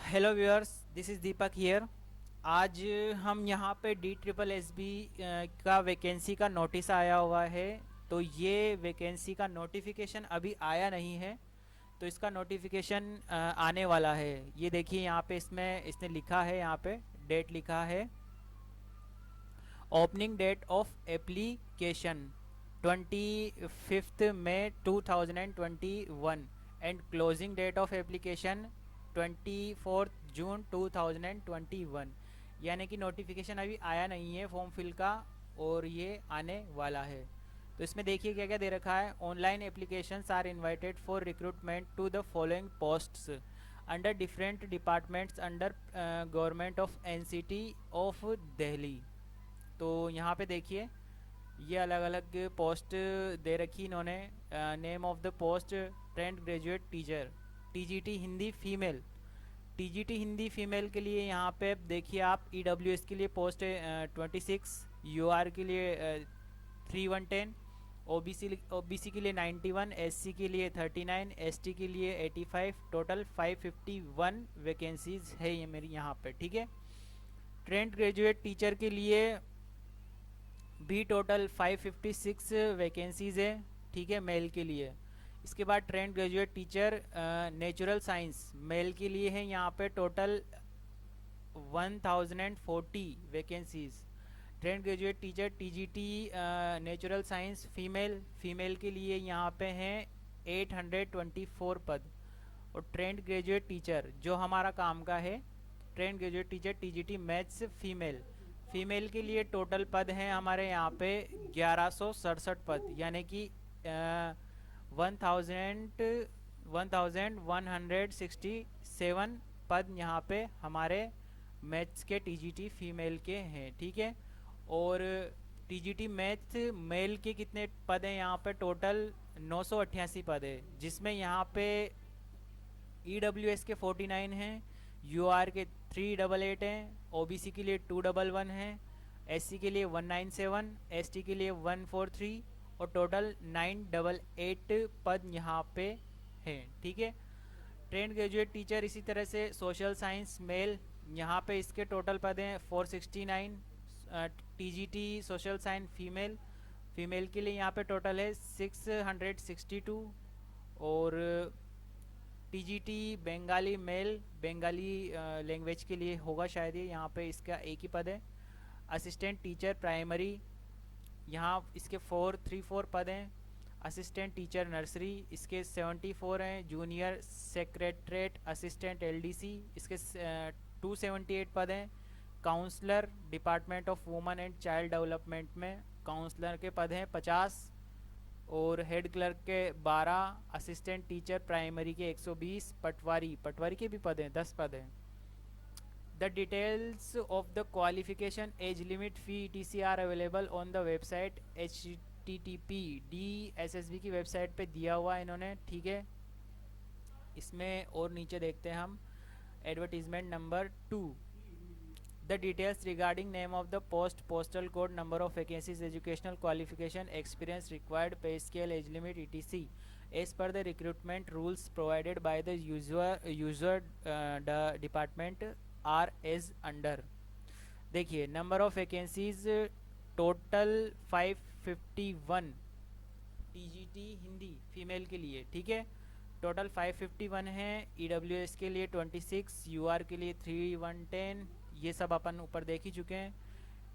Hello viewers, this is Deepak here. आज हम यहाँ पे डी ट्रिपल एस बी का वैकेंसी का नोटिस आया हुआ है। तो ये वैकेंसी का नोटिफिकेशन अभी आया नहीं है, तो इसका नोटिफिकेशन आने वाला है। ये देखिए यहाँ पे इसमें इसने लिखा है, यहाँ पे डेट लिखा है, opening date of application 25 May 2021 and closing date of application 24 June 2021। यानी कि नोटिफिकेशन अभी आया नहीं है फॉर्म फिल का, और ये आने वाला है। तो इसमें देखिए क्या क्या दे रखा है। Online applications are invited for recruitment to the following posts under different departments under government of NCT of Delhi. तो यहाँ पे देखिए ये अलग अलग पोस्ट दे रखी इन्होंने। Name of the post, trained graduate teacher, TGT Hindi female. TGT Hindi female के लिए यहाँ पे देखिए आप, ईडब्ल्यूएस के लिए पोस्ट है 26, यूआर के लिए 3110, ओबीसी के लिए 91, एससी के लिए 39, एसटी के लिए 85। टोटल 551 वैकेंसीज है ये मेरी यहाँ पे, ठीक है। ट्रेंड ग्रेजुएट टीचर के लिए भी टोटल 556 वैकेंसीज़ है, ठीक है, मेल के लिए। इसके बाद trained graduate teacher natural science male के लिए है यहाँ पे total 1040 vacancies. Trained graduate teacher TGT natural science female, female के लिए यहाँ पे हैं 824 पद। और ट्रेंड ग्रेजुएट टीचर जो हमारा काम का है, trend graduate teacher TGT maths female, female के लिए टोटल पद हैं हमारे यहाँ पे 1167 पद, यानी कि 1167 पद यहाँ पे हमारे मैथ्स के टीजीटी फीमेल के हैं, ठीक है। और टीजीटी मैथ्स मेल के कितने पद हैं यहाँ पे, टोटल 988 पद है, जिसमें यहाँ पे ईडब्ल्यूएस के 49 हैं, यूआर के 388 हैं, ओबीसी के लिए 211 हैं, एससी के लिए 197, एसटी के लिए 143, और टोटल 988 पद यहाँ पे हैं, ठीक है। ट्रेंड ग्रेजुएट टीचर इसी तरह से सोशल साइंस मेल, यहाँ पे इसके टोटल पद हैं 469। TGT social science female, female के लिए यहाँ पे टोटल है 662। और TGT Bengali male, Bengali language के लिए होगा शायद ये, यहाँ पे इसका एक ही पद है। असिस्टेंट टीचर प्राइमरी, यहाँ इसके 434 पद हैं। असिस्टेंट टीचर नर्सरी, इसके 74 हैं। जूनियर सेक्रेटरेट असिस्टेंट एलडीसी, इसके 278 पद हैं। Counsellor department of women and child development में काउंसलर के पद हैं 50। और हेड क्लर्क के 12, असिस्टेंट टीचर प्राइमरी के 120, पटवारी, पटवारी के भी पद हैं 10 पद हैं। The details of the qualification, age limit, fee etc are available on the website http DSSB की वेबसाइट पे दिया हुआ है इन्होंने, ठीक है। इसमें और नीचे देखते हैं हम, advertisement number 2, the details regarding name of the post, postal code, number of vacancies, educational qualification, experience required, pay scale, age limit, etc. as per the recruitment rules provided by the user the department are as under। देखिए number of vacancies total 551 TGT Hindi female के लिए, ठीक है। Total 551 है। EWS के लिए 26, यूआर के लिए 3110, ये सब अपन ऊपर देख ही चुके हैं।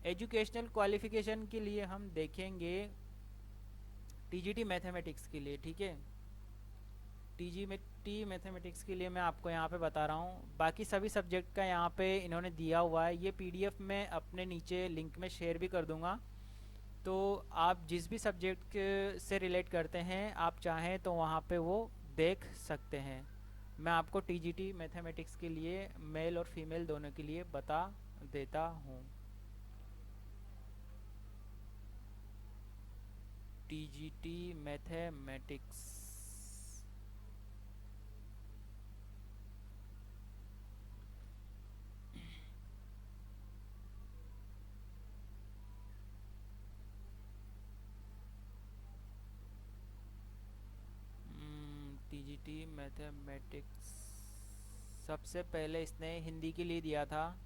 एजुकेशनल क्वालिफिकेशन के लिए हम देखेंगे टीजीटी मैथमेटिक्स के लिए, ठीक है। टीजीटी मैथमेटिक्स के लिए मैं आपको यहाँ पे बता रहा हूँ, बाकी सभी सब्जेक्ट का यहाँ पे इन्होंने दिया हुआ है। ये पीडीएफ में अपने नीचे लिंक में शेयर भी कर दूँगा, तो आप जिस भी सब्जेक्ट से रिलेट करते हैं आप चाहें तो वहाँ पे वो देख सकते हैं। मैं आपको टीजीटी मैथमेटिक्स के लिए मेल और फीमेल दोनों के लिए बता देता हूँ। टीजीटी मैथमेटिक्स, टीजीटी मैथमेटिक्स सबसे पहले इसने हिंदी के लिए दिया था।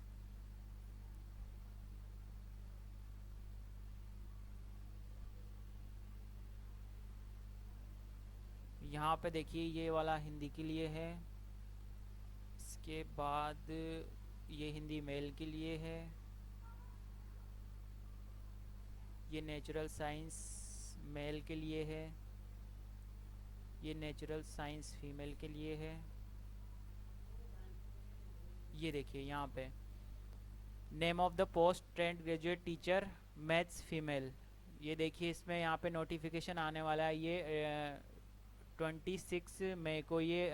यहाँ पे देखिए ये वाला हिंदी के लिए है। इसके बाद ये हिंदी मेल के लिए है। ये नेचुरल साइंस मेल के लिए है। ये नेचुरल साइंस फीमेल के लिए है। ये देखिए यहाँ पे name of the post trained graduate teacher maths female. ये देखिए इसमें यहाँ पे नोटिफिकेशन आने वाला है। ये 26 मई को ये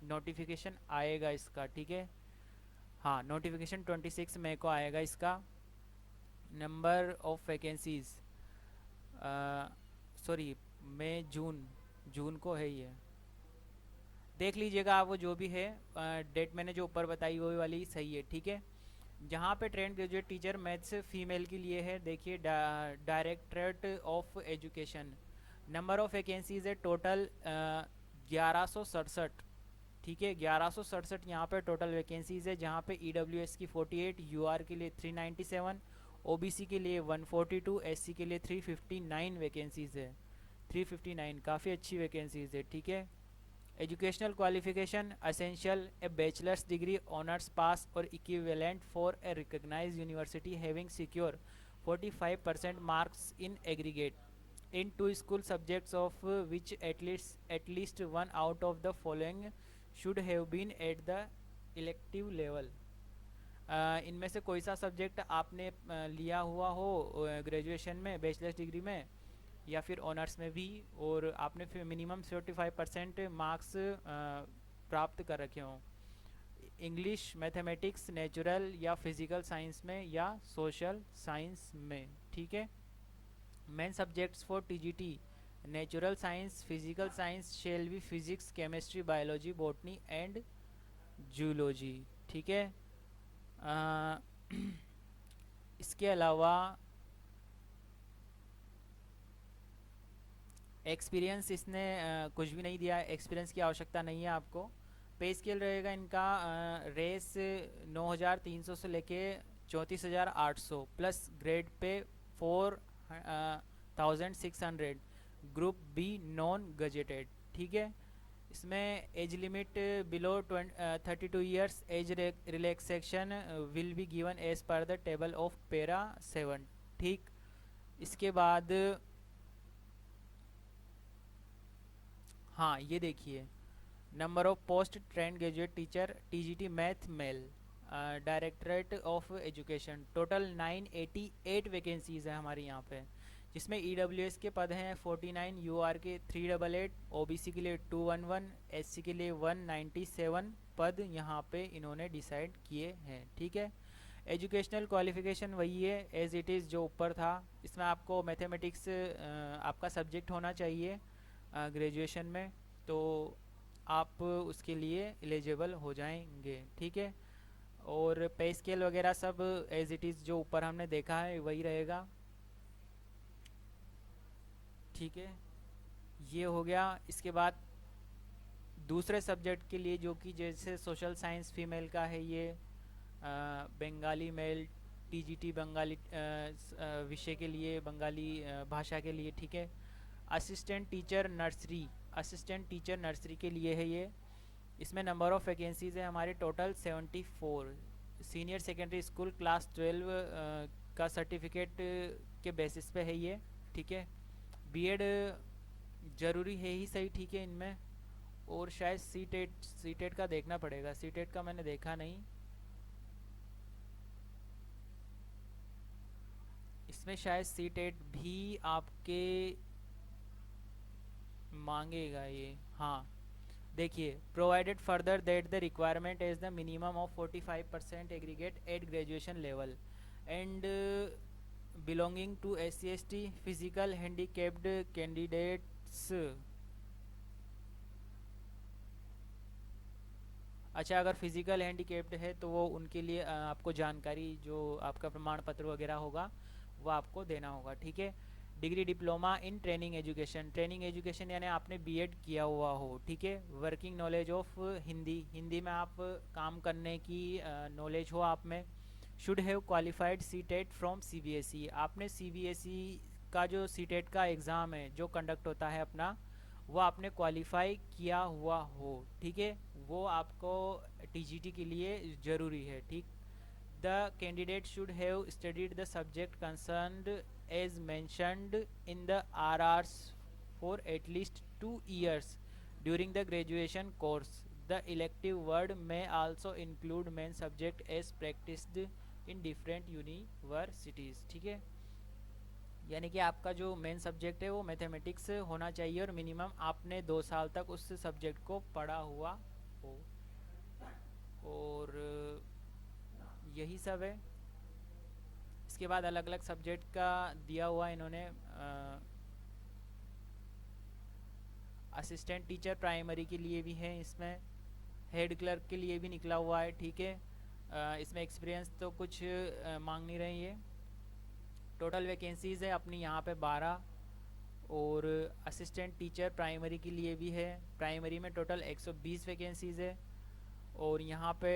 नोटिफिकेशन आएगा इसका, ठीक है। हाँ, नोटिफिकेशन 26 मई को आएगा इसका। Number of vacancies, sorry May जून, जून को है ये। देख लीजिएगा आप, वो जो भी है डेट मैंने जो ऊपर बताई वही वाली सही है, ठीक है। जहाँ पे trend graduate teacher maths female के लिए है, देखिए directorate of education, number of vacancies है टोटल 1167, ठीक है। 1167 यहाँ पे टोटल वैकेंसीज है, जहाँ पे ईडब्ल्यूएस की 48, यूआर के लिए 397, ओबीसी के लिए 142, एससी के लिए 359 वैकेंसीज है। 359 काफ़ी अच्छी वैकेंसीज है, ठीक है। Educational qualification essential a bachelor's degree honours pass और equivalent for a recognised university having secure 45% marks in aggregate in two school subjects of which at least one out of the following should have been at the elective level। इनमें से कोई सा subject आपने लिया हुआ हो graduation में, bachelors degree में या फिर ऑनर्स में भी, और आपने फिर मिनिमम 45% मार्क्स प्राप्त कर रखे हों इंग्लिश, मैथमेटिक्स, नेचुरल या फिजिकल साइंस में या सोशल साइंस में, ठीक है। Main subjects for TGT natural science, physical science shall be physics, chemistry, biology, botany and zoology, ठीक है। इसके अलावा एक्सपीरियंस इसने कुछ भी नहीं दिया, एक्सपीरियंस की आवश्यकता नहीं है आपको। पे स्केल रहेगा इनका रेस 9300 से लेके 34800 plus grade pay 4600, group B non gazetted, ठीक है। इसमें age limit below 32 years, age relaxation will be given as per the table of para 7, ठीक। इसके बाद हाँ ये देखिए number of post trained graduate teacher TGT math male directorate of education, total 988 vacancies है हमारे यहाँ पे, जिसमें ईडब्ल्यूएस के पद हैं 49, यूआर के 388, ओबीसी के लिए 211, एससी के लिए 197 पद यहाँ पे इन्होंने डिसाइड किए हैं, ठीक है। एजुकेशनल क्वालिफिकेशन वही है एज इट इज़ जो ऊपर था। इसमें आपको मैथमेटिक्स आपका सब्जेक्ट होना चाहिए ग्रेजुएशन में, तो आप उसके लिए एलिजिबल हो जाएंगे, ठीक है। और पे स्केल वगैरह सब एज इट इज़ जो ऊपर हमने देखा है वही रहेगा, ठीक है। ये हो गया। इसके बाद दूसरे सब्जेक्ट के लिए जो कि जैसे सोशल साइंस फीमेल का है, ये बंगाली मेल टीजीटी बंगाली विषय के लिए, बंगाली भाषा के लिए, ठीक है। Assistant teacher nursery, assistant teacher nursery के लिए है ये। इसमें नंबर ऑफ़ वैकेंसीज़ है हमारे total 74। Senior secondary school class 12 का सर्टिफिकेट के बेसिस पे है ये, ठीक है। बीएड ज़रूरी है ही सही, ठीक है इनमें। और शायद सीटेट का देखना पड़ेगा, सीटेट का मैंने देखा नहीं। इसमें शायद सीटेट भी आपके मांगेगा ये, हाँ। देखिए provided further that the requirement is the minimum of 45% aggregate at graduation level and belonging to SC/ST physical handicapped candidates. अच्छा, अगर फिजिकल हैंडीकेप्ड है तो वो उनके लिए आपको जानकारी, जो आपका प्रमाण पत्र वगैरह होगा वो आपको देना होगा, ठीक है। Degree diploma in training education, training education यानी आपने बीएड किया हुआ हो, ठीक है। Working knowledge of Hindi, Hindi में आप काम करने की नॉलेज हो आप में। Should have qualified CTET from CBSE, आपने सीबीएसई का जो सीटेट का एग्ज़ाम है जो कंडक्ट होता है अपना, वो आपने क्वालिफाई किया हुआ हो, ठीक है। वो आपको टीजीटी के लिए ज़रूरी है, ठीक। The candidate should have studied the subject concerned as mentioned in the RRs for at least 2 years during the graduation course. The elective word may also include main subject as practiced in different universities, ठीक है। यानी कि आपका जो main subject है वो mathematics होना चाहिए और मिनिमम आपने 2 साल तक उस सब्जेक्ट को पढ़ा हुआ हो। और यही सब है। इसके बाद अलग अलग सब्जेक्ट का दिया हुआ इन्होंने। असिस्टेंट टीचर प्राइमरी के लिए भी है, इसमें हेड क्लर्क के लिए भी निकला हुआ है, ठीक है। इसमें एक्सपीरियंस तो कुछ मांग नहीं रही है। टोटल वैकेंसीज़ है अपनी यहाँ पे 12। और असिस्टेंट टीचर प्राइमरी के लिए भी है, प्राइमरी में टोटल 120 वैकेंसीज़ है। और यहाँ पे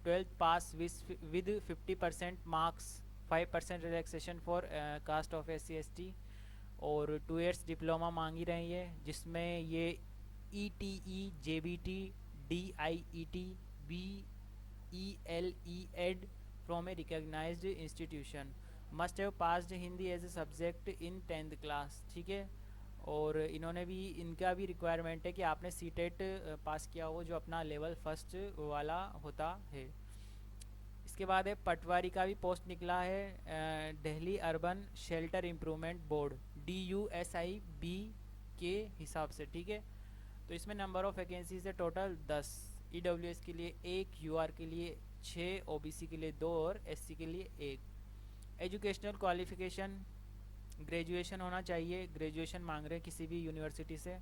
12th pass with 50% marks, 5% relaxation for caste of SC ST। और 2 years डिप्लोमा मांगी रही है, जिसमें ये ETE JBT DIET BELE from a recognised institution, must have passed Hindi as a subject in 10th class, ठीक है। और इन्होंने भी, इनका भी रिक्वायरमेंट है कि आपने सीटेट पास किया हो जो अपना लेवल फर्स्ट वाला होता है। इसके बाद है पटवारी का भी पोस्ट निकला है, Delhi urban shelter improvement board DUSIB के हिसाब से, ठीक है। तो इसमें नंबर ऑफ़ वैकेंसीज है टोटल 10। EWS के लिए 1, UR के लिए 6, OBC के लिए 2 और SC के लिए 1। एजुकेशनल क्वालिफिकेशन ग्रेजुएशन होना चाहिए, ग्रेजुएशन मांग रहे हैं किसी भी यूनिवर्सिटी से।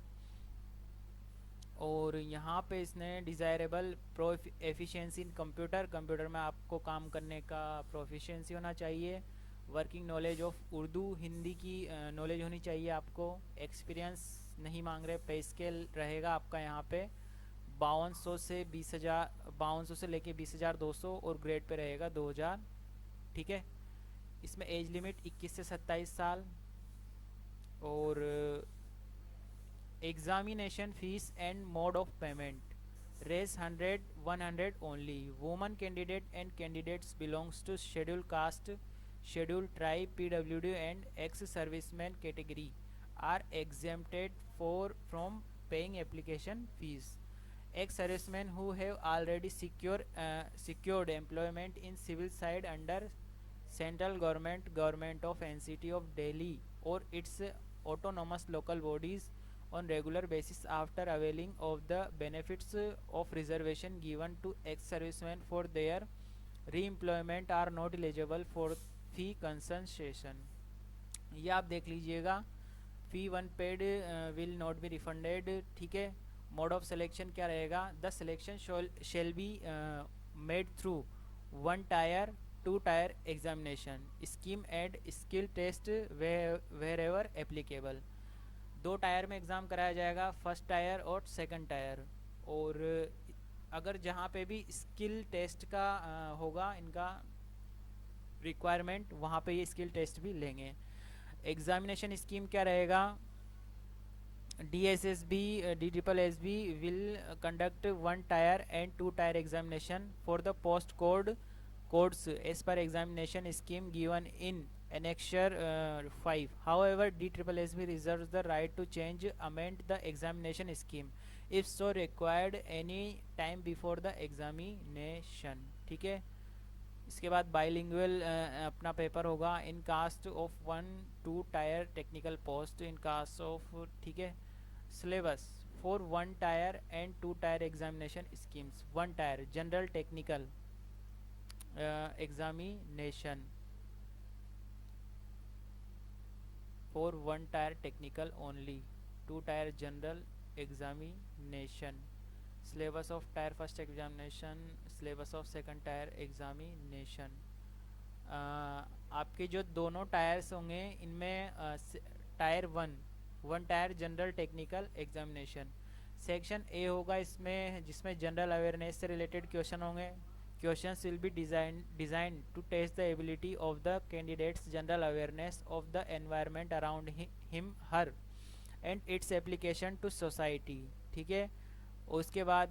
और यहाँ पे इसने डिज़ायरेबल प्रो एफिशिएंसी इन कंप्यूटर, कंप्यूटर में आपको काम करने का प्रोफिशिएंसी होना चाहिए। Working knowledge of Urdu Hindi की नॉलेज होनी चाहिए आपको। एक्सपीरियंस नहीं मांग रहे, पे स्केल रहेगा आपका यहाँ पे 5200 से 20,000, 5200 से लेके 20,200 और ग्रेड पे रहेगा 2000, ठीक है। इसमें एज लिमिट 21 से 27 साल। और examination fees and mode of payment, Rs 100 only. Woman candidate and candidates belongs to schedule caste, schedule tribe, PWD and ex serviceman category are exempted from paying application fees. Ex servicemen who have already secured employment in civil side under central government of NCT of Delhi or its autonomous local bodies on regular basis after availing of the benefits of reservation given to ex-servicemen for their re-employment are not eligible for fee concession। ये आप देख लीजिएगा, fee one paid will not be refunded, ठीक है। Mode of selection क्या रहेगा, the selection shall be made through 1 tier 2 tier examination scheme and skill test wherever applicable. 2 tier में exam कराया जाएगा, फर्स्ट टायर और सेकंड टायर। और अगर जहाँ पे भी स्किल टेस्ट का होगा इनका रिक्वायरमेंट, वहाँ पे ये स्किल टेस्ट भी लेंगे। एग्जामिनेशन स्कीम क्या रहेगा, DSSB DSSB will conduct 1 tier and 2 tier examination for the post codes as per examination scheme given in Annexure 5. However, DSSB reserves the right to change amend the examination scheme if so required any time before the examination, ठीक है। इसके बाद bilingual अपना paper होगा in case of 1-2 tier technical post in case of, ठीक है। Syllabus for 1 tier and 2 tier examination schemes, 1 tier general technical examination for 1 tier technical only, 2 tier general examination. syllabus of tier first examination, syllabus of second tier examination, आपके जो दोनों tiers होंगे इनमें tier one tier general technical examination section A होगा इसमें, जिसमें general awareness से related question होंगे. Questions will be design to test the ability of the candidates general awareness of the environment around him her and its application to society. ठीक है. उसके बाद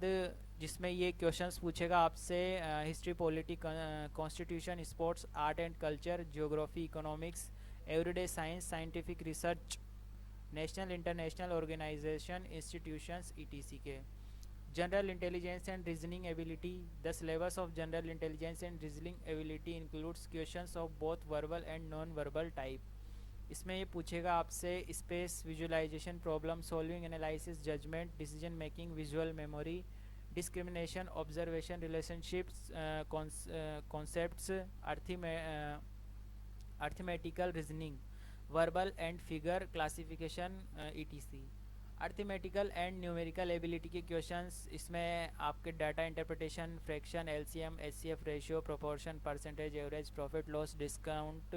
जिसमें ये क्वेश्चंस पूछेगा आपसे history, polity, constitution, sports, art and culture, geography, economics, everyday science, scientific research, national international organisation, institutions etc के. General intelligence and reasoning ability. The syllabus of general intelligence and reasoning ability includes questions of both verbal and non verbal type. इसमें ये पूछेगा आपसे space, visualisation, problem solving, analysis, judgement, decision making, visual memory, discrimination, observation, relationships, concepts, arithmetical reasoning, verbal and figure classification etc. Arithmetical and numerical ability के questions इसमें आपके data interpretation, fraction, LCM, HCF ratio, proportion, percentage, average, profit loss, discount,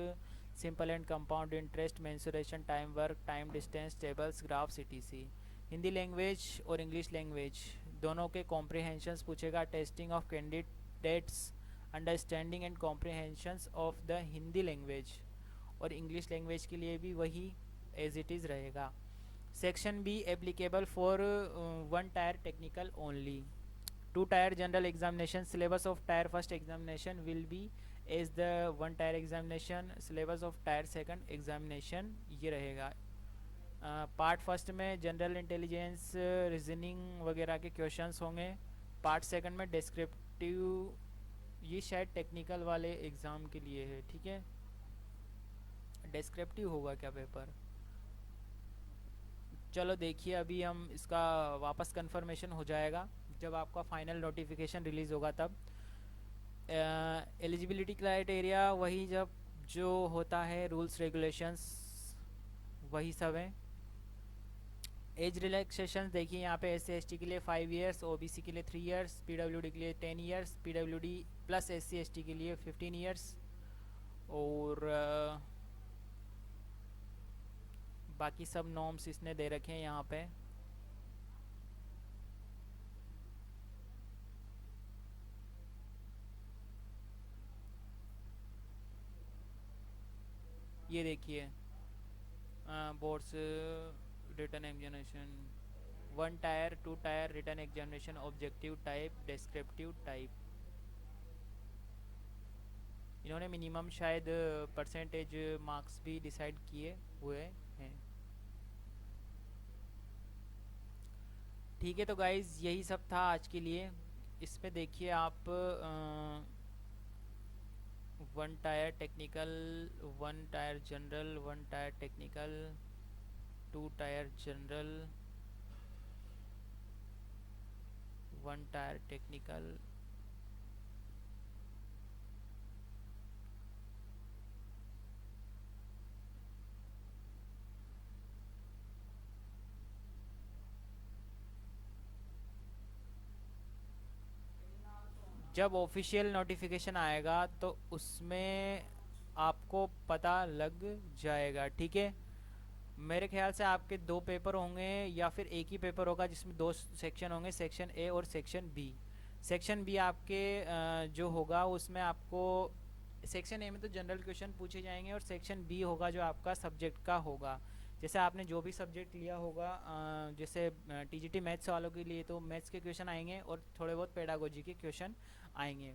simple and compound interest, mensuration, time work, time distance, tables, graphs ETC. Hindi language और English language दोनों के comprehensions पूछेगा. Testing of candidates understanding and comprehensions of the Hindi language और English language के लिए भी वही as it is रहेगा. Section B applicable for one tier technical only. Two tier general examination. Syllabus of tier first examination will be as the one tier examination. Syllabus of tier second examination ये रहेगा. Part first में general intelligence, reasoning वगैरह के questions होंगे. Part second में descriptive, ये शायद technical वाले एग्ज़ाम के लिए है. ठीक है. डिस्क्रिप्टिव होगा क्या पेपर? चलो देखिए, अभी हम इसका वापस कंफर्मेशन हो जाएगा जब आपका फाइनल नोटिफिकेशन रिलीज़ होगा तब. एलिजिबिलिटी क्राइटेरिया वही जब जो होता है, रूल्स रेगुलेशंस वही सब हैं. एज रिलैक्सेशन देखिए यहाँ पे SC/ST के लिए 5 ईयर्स, OBC के लिए 3 ईयर्स, PWD के लिए 10 ईयर्स, PWD प्लस SC/ST के लिए 15 ईयर्स और बाकी सब नॉर्म्स इसने दे रखे हैं यहाँ पे. ये देखिए boards written examination, one tier, two tier written examination, objective type, descriptive type. इन्होंने मिनिमम शायद परसेंटेज मार्क्स भी डिसाइड किए हुए हैं. ठीक है. तो गाइज़ यही सब था आज के लिए. इस पे देखिए आप one tier technical, one tier general, one tier technical, two tier general, one tier technical, जब ऑफिशियल नोटिफिकेशन आएगा तो उसमें आपको पता लग जाएगा. ठीक है. मेरे ख्याल से आपके 2 पेपर होंगे या फिर एक ही पेपर होगा जिसमें 2 सेक्शन होंगे, सेक्शन ए और सेक्शन बी. सेक्शन बी आपके जो होगा उसमें आपको सेक्शन ए में तो जनरल क्वेश्चन पूछे जाएंगे और सेक्शन बी होगा जो आपका सब्जेक्ट का होगा. जैसे आपने जो भी सब्जेक्ट लिया होगा, जैसे TGT मैथ्स वालों के लिए तो मैथ्स के क्वेश्चन आएंगे और थोड़े बहुत पेडागोजी के क्वेश्चन आएंगे.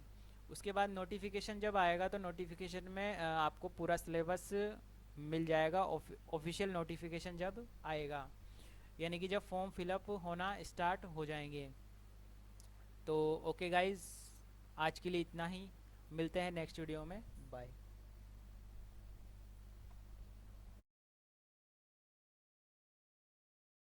उसके बाद नोटिफिकेशन जब आएगा तो नोटिफिकेशन में आपको पूरा सिलेबस मिल जाएगा. ऑफिशियल नोटिफिकेशन जब आएगा, यानी कि जब फॉर्म फिलअप होना स्टार्ट हो जाएंगे. तो ओके गाइज़, आज के लिए इतना ही. मिलते हैं नेक्स्ट वीडियो में. बाय.